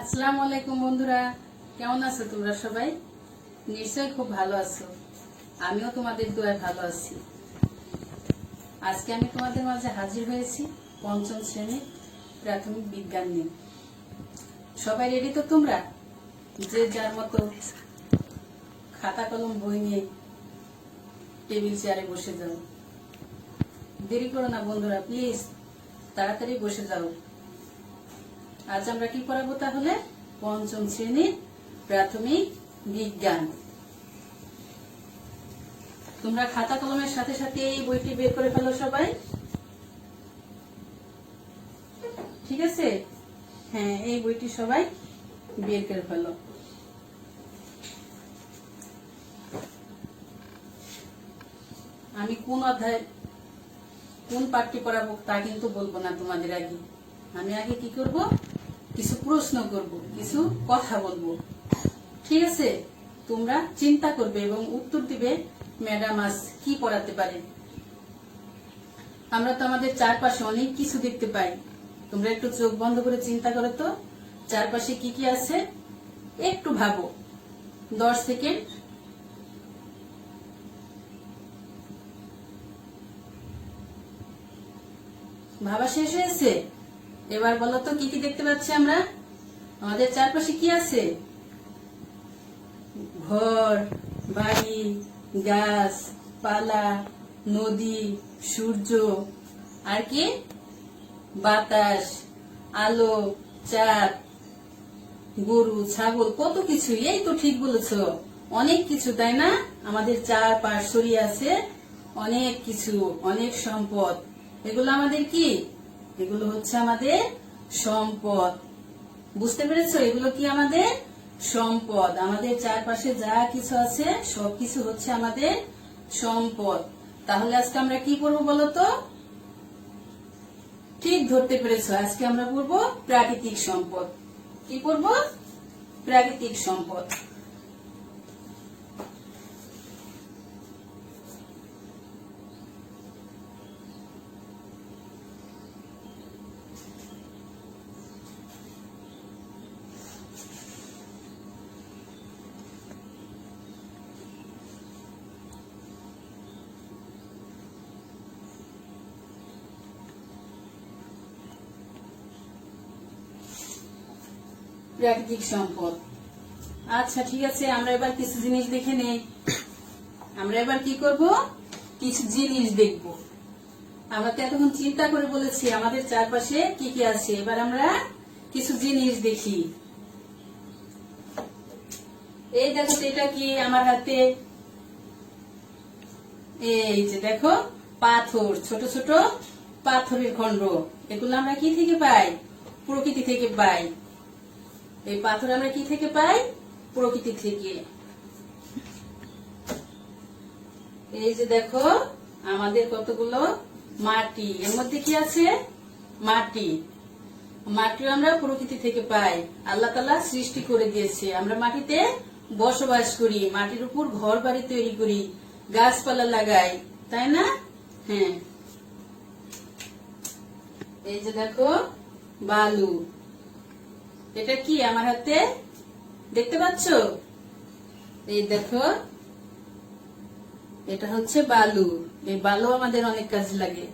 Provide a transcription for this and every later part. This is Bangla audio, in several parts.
আসসালামু আলাইকুম বন্ধুরা, কেমন আছো তোমরা সবাই? নিশ্চয়ই খুব ভালো আছো। আমিও তোমাদের দোয়ায় ভালো আছি। আজকে আমি তোমাদের মাঝে হাজির হয়েছি পঞ্চম শ্রেণীর প্রাথমিক বিজ্ঞান নিয়ে। সবাই রেডি তো তোমরা? যে যার মতো খাতা কলম বই নিয়ে টেবিল চেয়ারে বসে যাও। দেরি করো না বন্ধুরা, প্লিজ তাড়াতাড়ি বসে যাও। আজ আমরা কি পড়াবো তাহলে? পঞ্চম শ্রেণীর প্রাথমিক বিজ্ঞান। তোমরা খাতা কলমের সাথে সাথে এই বইটি বের করে ফেলো সবাই, ঠিক আছে? হ্যাঁ, এই বইটি সবাই বের করে ফেলো। আমি কোন অধ্যায় কোন পাঠটি পড়াবো তা কিন্তু বলবো না তোমাদের আগে। আমি আগে কি করব? কিছু প্রশ্ন করব, কিছু কথা বলবো, ঠিক আছে? তোমরা চিন্তা করবে এবং উত্তর দিবে ম্যাডাম আজ কি পড়াতে পারে। আমরা তো আমাদের চারপাশে অনেক কিছু দেখতে পাই। তোমরা একটু চোখ বন্ধ করে চিন্তা করো তো, চারপাশে কি কি আছে একটু ভাবো। 10 সেকেন্ড। ভাবা শেষ হয়েছে? এবার বলো তো কি কি দেখতে পাচ্ছি আমরা? আমাদের চারপাশে কি আছে? ঘর, বাড়ি, গাছ পালা, নদী, সূর্য, আর কি? বাতাস, আলো, চাঁদ, গরু, ছাগল, কত কিছু। এই তো ঠিক বলেছো, অনেক কিছু, তাই না? আমাদের চারপাশ ছড়িয়ে আছে অনেক কিছু, অনেক সম্পদ। এগুলো আমাদের কি? এগুলো হচ্ছে আমাদের সম্পদ। বুঝতে পেরেছো? এগুলো কি? আমাদের সম্পদ। আমাদের চারপাশে যা কিছু আছে সবকিছু হচ্ছে আমাদের সম্পদ। তাহলে আজকে আমরা কি পড়বো বলো তো? ঠিক ধরতে পেরেছো, আজকে আমরা পড়বো প্রাকৃতিক সম্পদ। কি পড়বো? প্রাকৃতিক সম্পদ। প্রাকৃতিক সম্পদ। আচ্ছা ঠিক আছে, আমরা এবার কিছু জিনিস দেখে নেই। আমরা এবার কি করব? কিছু জিনিস দেখব। আমরা তো এতক্ষণ চিন্তা করে বলেছি আমাদের চারপাশে কি কি আছে। এবার আমরা কিছু জিনিস দেখি। এই দেখো তো, এটা কি আমার হাতে? এই যে দেখো, পাথর, ছোট ছোট পাথরের খন্ড। এগুলো আমরা কি থেকে পাই? প্রকৃতি থেকে পাই। এই পাথর আমরা কি থেকে পাই? প্রকৃতি থেকে। এই যে দেখো, আমাদের কতগুলো মাটি। এর মধ্যে কি আছে? মাটি। মাটিও আমরা প্রকৃতি থেকে পাই। আল্লাহ তাআলা সৃষ্টি করে দিয়েছে। আমরা মাটিতে বসবাস করি, মাটির উপর ঘর বাড়ি তৈরি করি, গাছপালা লাগাই, তাই না? হ্যাঁ। এই যে দেখো, বালু। এটা কি আমার হাতে? দেখতে পাচ্ছ? এই দেখো, এটা হচ্ছে বালু। এই বালু আমাদের অনেক কাজে লাগে।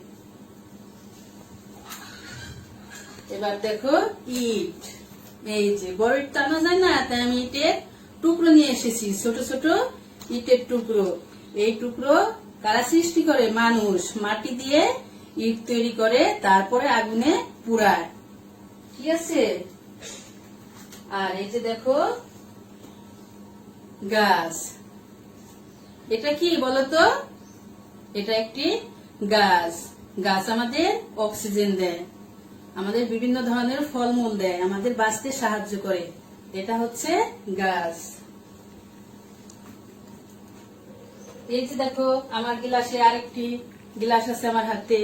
এবার দেখো, ইট। এই যে বড় ইট টানা যায় না, তাই আমি ইটের টুকরো নিয়ে এসেছি, ছোট ছোট ইটের টুকরো। এই টুকরো কারা সৃষ্টি করে? মানুষ। মাটি দিয়ে ইট তৈরি করে, তারপরে আগুনে পুড়ায়, ঠিক আছে? আর এই যে দেখো, গাছ। এটা কি বলতো? এটা একটি গাছ। গাছ আমাদের অক্সিজেন দেয়, আমাদের বিভিন্ন ধরনের ফলমূল দেয়, আমাদের বাঁচতে সাহায্য করে। এটা হচ্ছে গাছ। এই যে দেখো, আমার গ্লাসে আরেকটি গ্লাস আছে আমার হাতে।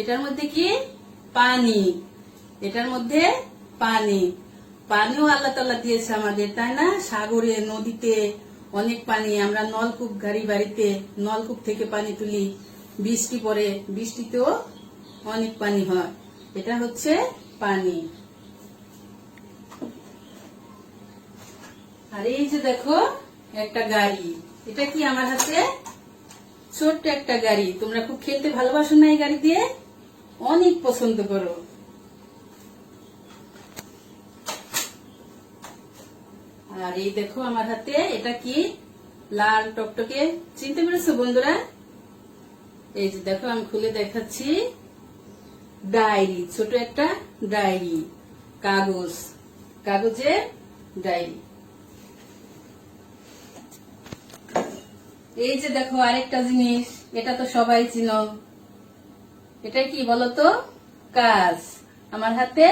এটার মধ্যে কি? পানি। এটার মধ্যে পানি। পানিও আল্লাহ তাআলা দিয়েছে আমাদের, তাই না? সাগরে, নদীতে অনেক পানি। আমরা নলকূপ গাড়ি, বাড়িতে নলকূপ থেকে পানি তুলি। বৃষ্টি পড়ে, বৃষ্টিতেও অনেক পানি হয়। এটা হচ্ছে পানি। আর এই যে দেখো একটা গাড়ি, এটা কি আমার হাতে ছোট্ট একটা গাড়ি। তোমরা খুব খেলতে ভালোবাসো না এই গাড়ি দিয়ে? অনেক পছন্দ করো। আর এই দেখো আমার হাতে এটা কি লাল টকটকে, চিনতে পেরেছো বন্ধুরা? এই যে দেখো আমি খুলে দেখাচ্ছি, ডায়েরি, ছোট একটা ডায়েরি, কাগজ, কাগজের ডায়েরি। এই যে দেখো আরেকটা জিনিস, এটা তো সবাই চিনো, এটা কি বলতো? কাঁচ। আমার হাতে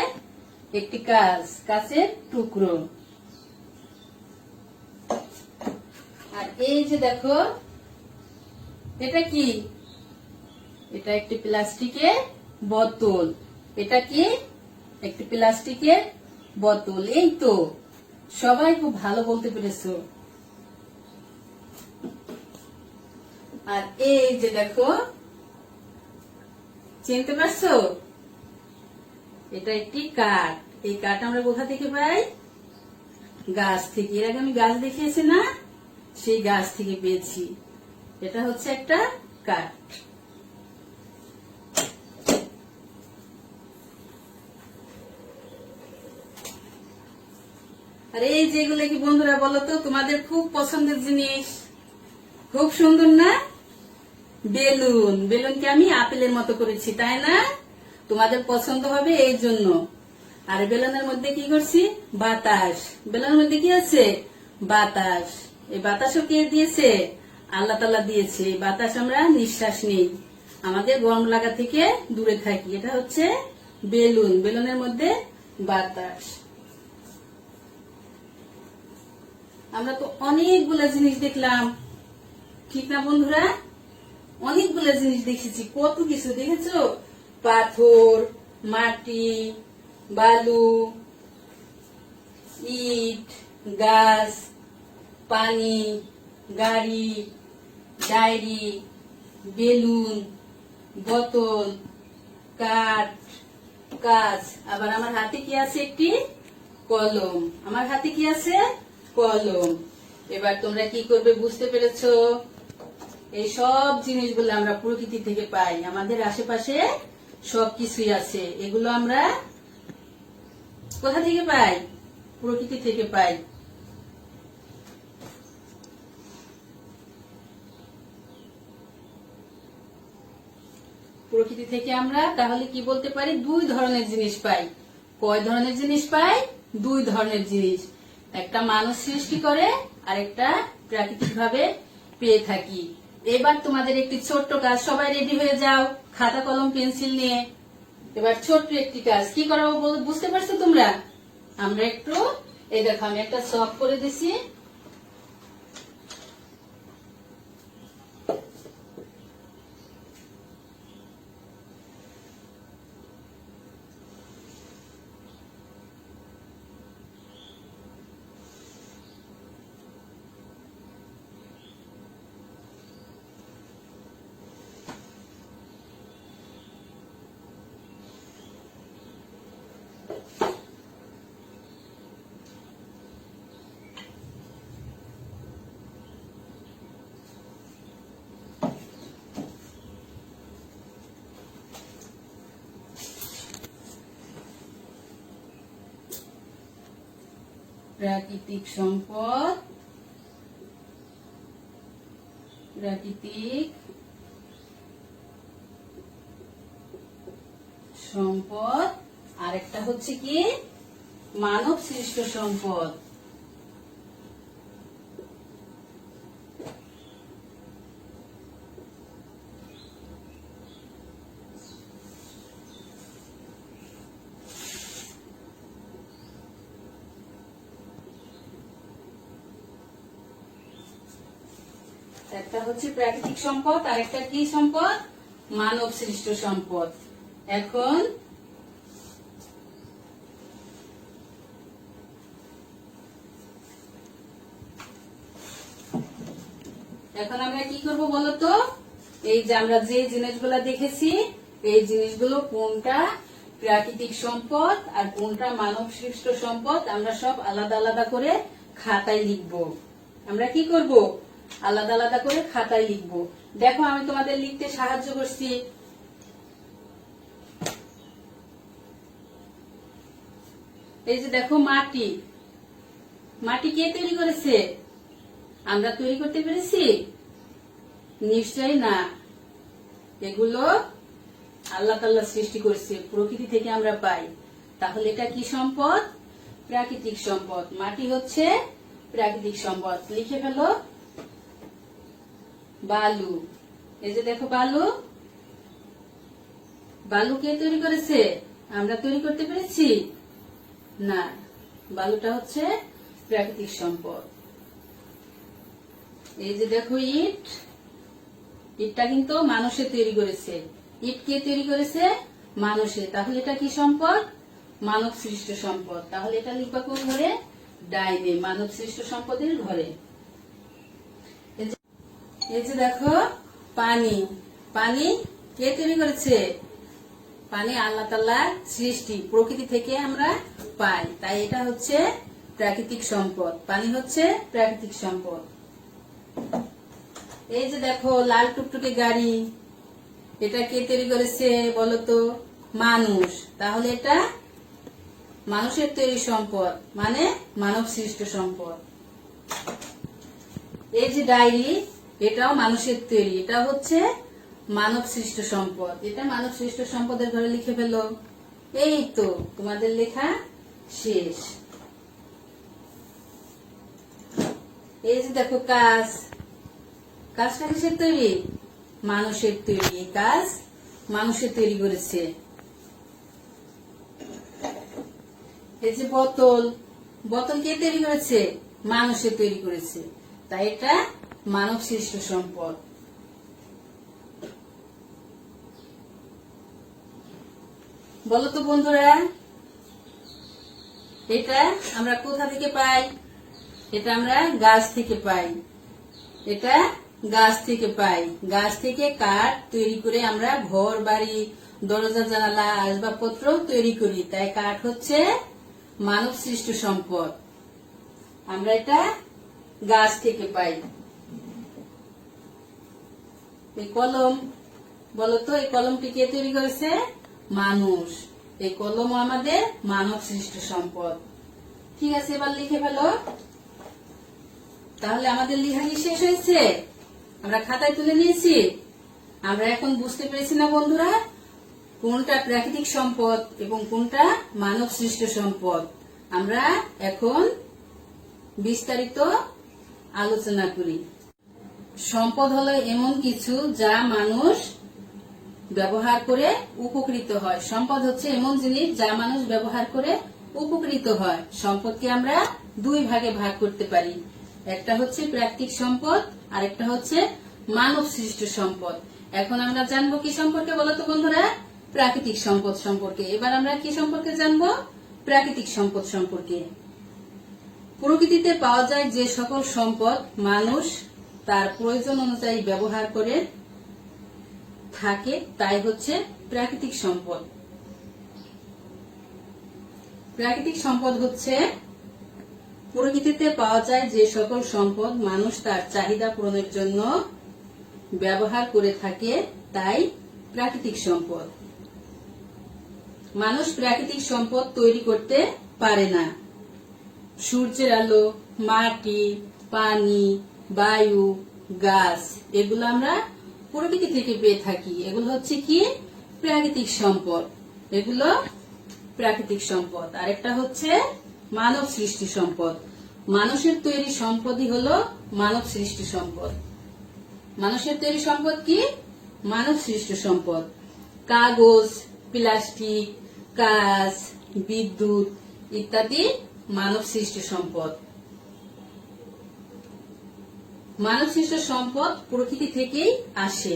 একটি কাঁচ, কাঁচের টুকরো। আর এই যে দেখো এটা কি? এটা একটি প্লাস্টিকের বোতল। এটা কি? একটি প্লাস্টিকের বোতল। এই তো সবাই খুব ভালো বলতে পেরেছো। আর এই যে দেখো, চিনতে পারছো? এটা একটি কাঠ। এই কাঠ আমরা কোথা থেকে পাই? গাছ থেকে। এর আগে আমি গাছ দেখিয়েছি না, সেই গাছ থেকে পেয়েছি। এটা হচ্ছে একটা কাঠ। আর এই যেগুলো কি বন্ধুরা বলো তো, তোমাদের খুব পছন্দের জিনিস, খুব সুন্দর না? বেলুন। বেলুনকে আমি আপেলের মতো করেছি, তাই না? তোমাদের পছন্দ হবে এই জন্য। আর বেলুনের মধ্যে কি করছি? বাতাস। বেলুনের মধ্যে কি আছে? বাতাস। এই বাতাসও কে দিয়েছে? আল্লাহ তাআলা দিয়েছে। এই বাতাস আমরা নিঃশ্বাস নিই, আমাদের গরম লাগা থেকে দূরে থাকি। এটা হচ্ছে বেলুন। বেলুনের মধ্যে বাতাস। আমরা তো অনেকগুলা জিনিস দেখলাম, ঠিক না বন্ধুরা? অনেকগুলা জিনিস দেখেছি, কত কিছু দেখেছো? পাথর, মাটি, বালু, ইট, গাছ, পানি, গাড়ি, ডায়েরি, বেলুন, বোতল, কাঠ, কাঁচ। আবার আমার হাতে কি আছে? একটি কলম। আমার হাতে কি আছে? কলম। এবার তোমরা কি করবে বুঝতে পেরেছো? এই সব জিনিসগুলো আমরা প্রকৃতি থেকে পাই। আমাদের আশেপাশে সবকিছুই আছে। এগুলো আমরা কোথা থেকে পাই? প্রকৃতি থেকে পাই। প্রকৃতি থেকে আমরা তাহলে কি বলতে পারি? দুই ধরনের জিনিস পাই। কয় ধরনের জিনিস পাই? দুই ধরনের জিনিস। একটা মানুষ সৃষ্টি করে, আর একটা প্রাকৃতিক ভাবে পেয়ে থাকি। এবার তোমাদের একটি ছোট্ট কাজ, সবাই রেডি হয়ে যাও খাতা কলম পেন্সিল নিয়ে। এবার ছোট্ট একটি কাজ কি করাবো বুঝতে পারছো তোমরা? আমরা একটু, এই দেখো আমি একটা চক করে দিছি। প্রাকৃতিক সম্পদ, প্রাকৃতিক সম্পদ, আরেকটা হচ্ছে কি মানব সৃষ্ট সম্পদ। একটা হচ্ছে প্রাকৃতিক সম্পদ, আর একটা কি সম্পদ? মানব সৃষ্ট সম্পদ। এখন আমরা কি করব বলতো? এই যে আমরা যে জিনিসগুলো দেখেছি, এই জিনিসগুলো কোনটা প্রাকৃতিক সম্পদ আর কোনটা মানব সৃষ্ট সম্পদ, আমরা সব আলাদা আলাদা করে খাতায় লিখবো। আমরা কি করব, আলাদা আলাদা করে খাতায় লিখবো। দেখো আমি তোমাদের লিখতে সাহায্য করছি। এই যে দেখো মাটি, মাটি কে তৈরি করেছে? আমরা তৈরি করতে পেরেছি? নিশ্চয়ই না, এগুলো আল্লাহ তাআলা সৃষ্টি করেছে, প্রকৃতি থেকে আমরা পাই। তাহলে এটা কি সম্পদ? প্রাকৃতিক সম্পদ। মাটি হচ্ছে প্রাকৃতিক সম্পদ। লিখে ফেলো। বালু, এই যে দেখো বালু, বালু কে তৈরি করেছে? আমরা তৈরি করতে পেরেছি? না, বালুটা হচ্ছে প্রাকৃতিক সম্পদ। এই যে দেখো ইট, ইটটা কিন্তু মানুষে তৈরি করেছে। ইট কে তৈরি করেছে? মানুষে। তাহলে এটা কি সম্পদ? মানব সৃষ্ট সম্পদ। তাহলে এটা লিখবা কোন ঘরে? ডাইনে, মানব সৃষ্ট সম্পদের ঘরে। এই যে দেখো পানি, পানি কে তৈরি করেছে? পানি আল্লাহ তাআলার সৃষ্টি, প্রকৃতি থেকে আমরা পাই, তাই এটা হচ্ছে প্রাকৃতিক সম্পদ। পানি হচ্ছে প্রাকৃতিক সম্পদ। এই যে দেখো লাল টুকটুকে গাড়ি, এটা কে তৈরি করেছে বলতো? মানুষ। তাহলে এটা মানুষের তৈরি সম্পদ, মানে মানব সৃষ্ট সম্পদ। এই যে ডায়েরি, এটাও মানুষের তৈরি, এটা হচ্ছে মানব সৃষ্ট সম্পদ। এটা মানব সৃষ্ট সম্পদের ঘরে লিখে ফেলো। এই তো তোমাদের লেখা শেষ। এই যে দেখো কাজ, কাজটা কিসের তৈরি? মানুষের তৈরি। এই কাজ মানুষের তৈরি করেছে। এই যে বোতল, বোতল কে তৈরি করেছে? মানুষের তৈরি করেছে, তাই এটা মানব সৃষ্ট সম্পদ। বলো তো বন্ধুরা, এটা আমরা কোথা থেকে পাই? এটা আমরা গাছ থেকে পাই। এটা গাছ থেকে পাই। গাছ থেকে কাঠ তৈরি করে আমরা ঘর বাড়ি, দরজা জানালা, আসবাবপত্র তৈরি করি, তাই কাঠ হচ্ছে মানব সৃষ্ট সম্পদ। আমরা এটা গাছ থেকে পাই। এই কলম, বলতো এই কলমটি কে তৈরি করেছে? মানুষ। এই কলম আমাদের মানব সৃষ্ট সম্পদ। ঠিক আছে, এবার লিখে ফেলো। তাহলে আমাদের লেখা কি শেষ হয়েছে? আমরা খাতায় তুলে নিয়েছি। আমরা এখন বুঝতে পেরেছি না বন্ধুরা, কোনটা প্রাকৃতিক সম্পদ এবং কোনটা মানব সৃষ্ট সম্পদ? আমরা এখন বিস্তারিত আলোচনা করি। সম্পদ হলো এমন কিছু যা মানুষ ব্যবহার করে উপকৃত হয়। সম্পদ হচ্ছে এমন জিনিস যা মানুষ ব্যবহার করে উপকৃত হয়। সম্পদকে আমরা দুই ভাগে ভাগ করতে পারি, একটা হচ্ছে প্রাকৃতিক সম্পদ আর একটা হচ্ছে মানব সৃষ্ট সম্পদ। এখন আমরা জানবো কি সম্পর্কে বলতো বন্ধুরা? প্রাকৃতিক সম্পদ সম্পর্কে। এবার আমরা কি সম্পর্কে জানবো? প্রাকৃতিক সম্পদ সম্পর্কে। প্রকৃতিতে পাওয়া যায় যে সকল সম্পদ মানুষ তার প্রয়োজন অনুযায়ী ব্যবহার করে থাকে, তাই হচ্ছে প্রাকৃতিক সম্পদ। প্রাকৃতিক সম্পদ হচ্ছে প্রকৃতিতে পাওয়া যায় যে সকল সম্পদ মানুষ তার চাহিদা পূরণের জন্য ব্যবহার করে থাকে, তাই প্রাকৃতিক সম্পদ। মানুষ প্রাকৃতিক সম্পদ তৈরি করতে পারে না। সূর্যের আলো, মাটি, পানি, বায়ু, গাছ, এগুলো আমরা প্রকৃতি থেকে পেয়ে থাকি। এগুলো হচ্ছে কি? প্রাকৃতিক সম্পদ। এগুলো প্রাকৃতিক সম্পদ। আরেকটা হচ্ছে মানব সৃষ্টি সম্পদ। মানুষের তৈরি সম্পদই হলো মানব সৃষ্টি সম্পদ। মানুষের তৈরি সম্পদ কি? মানব সৃষ্ট সম্পদ। কাগজ, প্লাস্টিক, কাঁচ, বিদ্যুৎ ইত্যাদি মানব সৃষ্ট সম্পদ। মানব সৃষ্ট সম্পদ প্রকৃতি থেকেই আসে।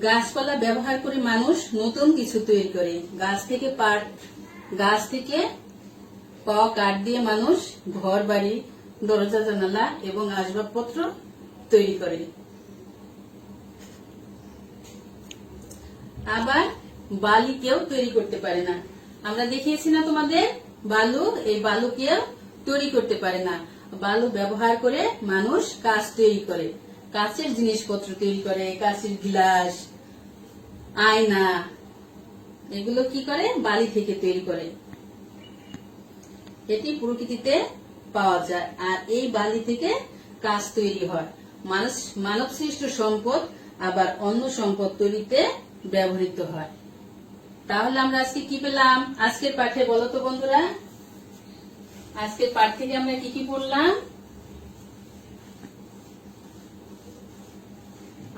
গাছপালা ব্যবহার করে মানুষ নতুন কিছু তৈরি করে। গাছ থেকে পাওয়া কাঠ দিয়ে মানুষ ঘর বাড়ি, দরজা জানালা এবং আসবাবপত্র তৈরি করে। আবার বালি কেউ তৈরি করতে পারে না। আমরা দেখিয়েছি না তোমাদের বালু, এই বালু কেউ তৈরি করতে পারে না। বালু ব্যবহার করে মানুষ কাঁচ তৈরি করে, কাঁচের জিনিসপত্র তৈরি করে, কাঁচের গ্লাস, আয়না, এগুলো কি করে? বালি থেকে তৈরি করে। এটি প্রকৃতিতে পাওয়া যায়, আর এই বালি থেকে কাঁচ তৈরি হয়। মানব সৃষ্ট সম্পদ আবার অন্য সম্পদ তৈরিতে ব্যবহৃত হয়। তাহলে আমরা আজকে কি পেলাম? আজকের পাঠে বলো তো বন্ধুরা, আজকের পাঠ থেকে আমরা কি কি পড়লাম?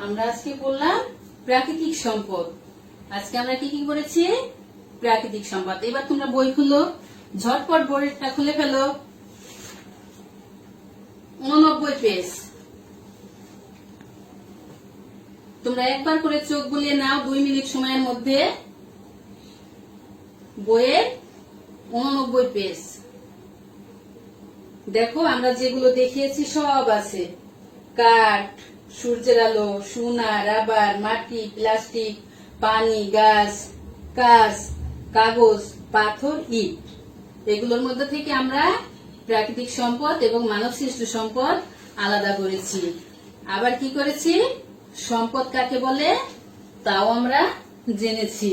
আমরা আজকে পড়লাম প্রাকৃতিক সম্পদ। আজকে আমরা কি কি পড়েছি? প্রাকৃতিক সম্পদ। এবার তোমরা বই খুলো, ঝটপট বইটা খুলে ফেলো। 89 পেজ। তোমরা একবার করে চোখ বুলিয়ে নাও 2 মিনিট সময়ের মধ্যে। বইয়ের 89 পেজ। দেখো, আমরা যেগুলো দেখিয়েছি সব আছে। কাঠ, সূর্যের আলো, সোনা, রাবার, মাটি, প্লাস্টিক, পানি, গাছ, কাঁচ, কাগজ, পাথর, ইট। এগুলোর মধ্যে থেকে আমরা প্রাকৃতিক সম্পদ এবং মানব সৃষ্ট সম্পদ আলাদা করেছি। আবার কি করেছি? সম্পদ কাকে বলে তাও আমরা জেনেছি।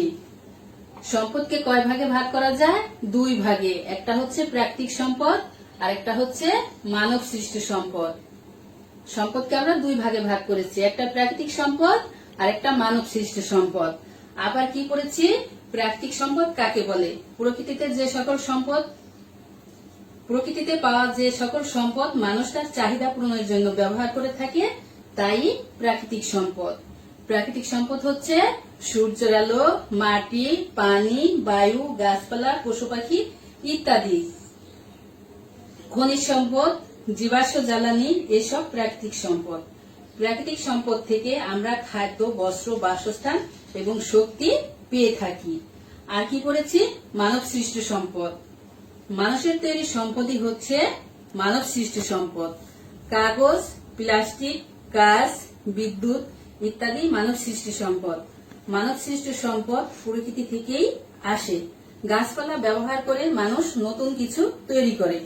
সম্পদকে কয় ভাগে ভাগ করা যায়? 2 ভাগে। একটা হচ্ছে প্রাকৃতিক সম্পদ, আর একটা হচ্ছে মানব সৃষ্ট সম্পদ। সম্পদকে আমরা 2 ভাগে ভাগ করেছি, একটা প্রাকৃতিক সম্পদ আর একটা মানব সৃষ্ট সম্পদ। আবার কি করেছি? প্রাকৃতিক সম্পদ কাকে বলে? প্রকৃতিতে যে সকল সম্পদ, প্রকৃতিতে পাওয়া যে সকল সম্পদ মানুষ তার চাহিদা পূরণের জন্য ব্যবহার করে থাকে, তাই প্রাকৃতিক সম্পদ। প্রাকৃতিক সম্পদ হচ্ছে সূর্যের আলো, মাটি, পানি, বায়ু, গাছপালা, পশু পাখি ইত্যাদি। খনিজ সম্পদ, জীবাশ্ম জ্বালানি, এসব প্রাকৃতিক সম্পদ। প্রাকৃতিক সম্পদ থেকে আমরা খাদ্য, বস্ত্র, বাসস্থান এবং শক্তি পেয়ে থাকি। আর কি করেছি? মানব সৃষ্ট সম্পদ। মানুষের তৈরি সম্পদই হচ্ছে মানব সৃষ্ট সম্পদ। কাগজ, প্লাস্টিক, কাঁচ, বিদ্যুৎ ইত্যাদি মানব সৃষ্ট সম্পদ। মানব সৃষ্ট সম্পদ প্রকৃতি থেকেই আসে। গাছপালা ব্যবহার করে মানুষ নতুন কিছু তৈরি করে।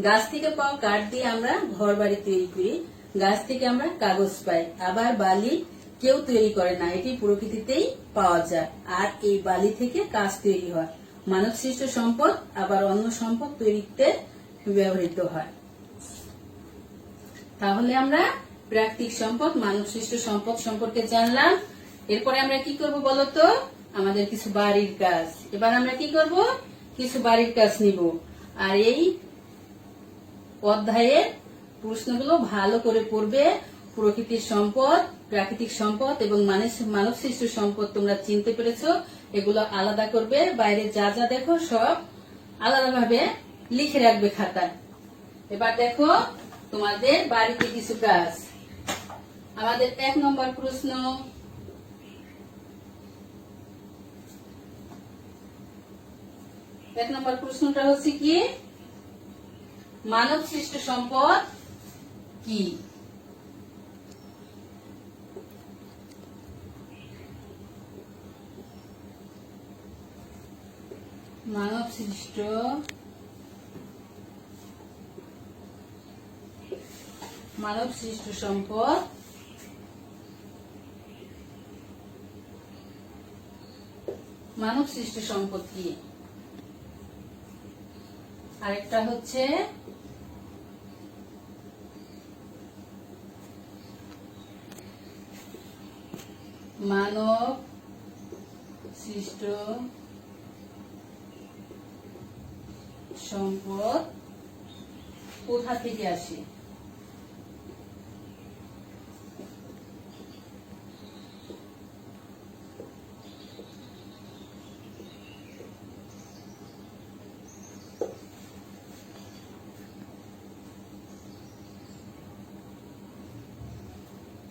গাছ থেকে পাওয়া কাঠ দিয়ে আমরা ঘর বাড়ি তৈরি করি। গাছ থেকে আমরা কাগজ পাই। আবার বালি কেউ তৈরি করে না, এটি প্রকৃতিতেই পাওয়া যায়। আর এই বালি থেকে কাঁচ তৈরি হয়। মানব সৃষ্ট সম্পদ আবার অন্য সম্পদ তৈরিতে ব্যবহৃত হয়। তাহলে আমরা প্রাকৃতিক সম্পদ, মানব সৃষ্ট সম্পদ সম্পর্কে জানলাম। এরপরে আমরা কি করব বলতো? আমাদের কিছু বাড়ির কাজ। এবার আমরা কি করব? কিছু বাড়ির কাজ নিব। আর এই অধ্যায়ের প্রশ্নগুলো ভালো করে পড়বে। প্রকৃতির সম্পদ, প্রাকৃতিক সম্পদ এবং মানব সৃষ্ট সম্পদ তোমরা চিনতে পেরেছো। এগুলো আলাদা করবে। বাইরে যা যা দেখো সব আলাদাভাবে লিখে রাখবে খাতায়। এবার দেখো তোমাদের বাড়িতে কিছু কাজ। আমাদের 1 নম্বর প্রশ্ন, এক নম্বর প্রশ্নটা হচ্ছে কি? মানব সৃষ্ট সম্পদ কি? মানব সৃষ্ট সম্পদ মানব সৃষ্ট সম্পদ কি? আরেকটা হচ্ছে মানব সৃষ্ট সম্পদ কোথা থেকে আসে?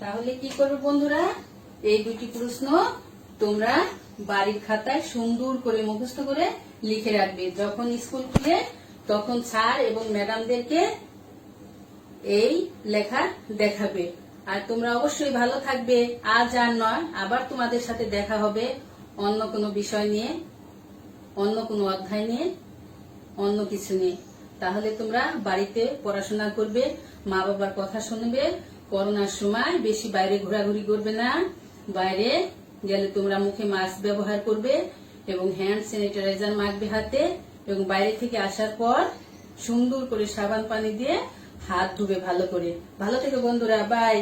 তাহলে কি করবে বন্ধুরা? এই 2টি প্রশ্ন তোমরা বাড়ির খাতায় সুন্দর করে মুখস্থ করে লিখে রাখবে। যখন স্কুল খুলে তখন স্যার এবং ম্যাডামদেরকে এই লেখা দেখাবে। আর তোমরা অবশ্যই ভালো থাকবে। আজ আর নয়, আবার তোমাদের সাথে দেখা হবে অন্য কোনো বিষয় নিয়ে, অন্য কোনো অধ্যায় নিয়ে, অন্য কিছু নিয়ে। তাহলে তোমরা বাড়িতে পড়াশোনা করবে, মা বাবার কথা শুনবে। করোনার সময় বেশি বাইরে ঘোরাঘুরি করবে না। বাইরে গেলে তোমরা মুখে মাস্ক ব্যবহার করবে এবং হ্যান্ড স্যানিটাইজার মাখবে হাতে, এবং বাইরে থেকে আসার পর সুন্দর করে সাবান পানি দিয়ে হাত ধুবে ভালো করে। ভালো থেকো বন্ধুরা, বাই।